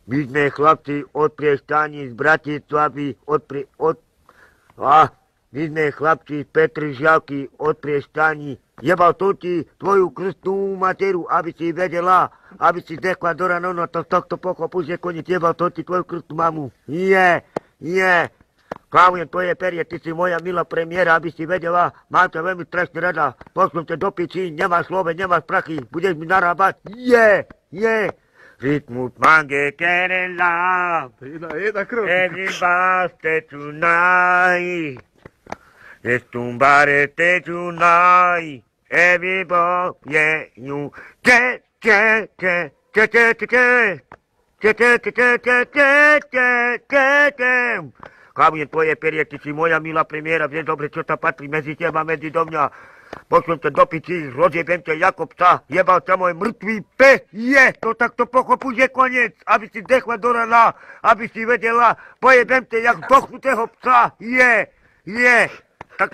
My sme chlapci od Priešťaní z Bratislavy, my sme chlapci z Petržalky od Priešťaní. Jebal to ti tvoju krstnú materu, aby si vedela, aby si zdechla do rano, no to z tohto pochopu, že koniec jebal to ti tvoju krstnú mamu. Nie. Klavujem tvoje perie, ty si moja milá premiéra, aby si vedela, mám ťa veľmi strašne rada, pošlom ťa do piči, nemáš slove, nemáš prachy, budeš mi narábať, Ritmus mange can love, everybody stay tonight, let's somebody stay tonight, everybody, yeah, you, Klavujem tvoje perie, ty si moja milá premiéra, vieš dobre, čo sa patrí medzi teba, medzi do mňa. Pošlem ťa do piči, rozjebem ťa ako psa, jebal ťa môj mŕtvý pes, to takto pochopu, že koniec, aby si dechla do rana, aby si vedela, pojebem ťa jak dochnutého psa, tak...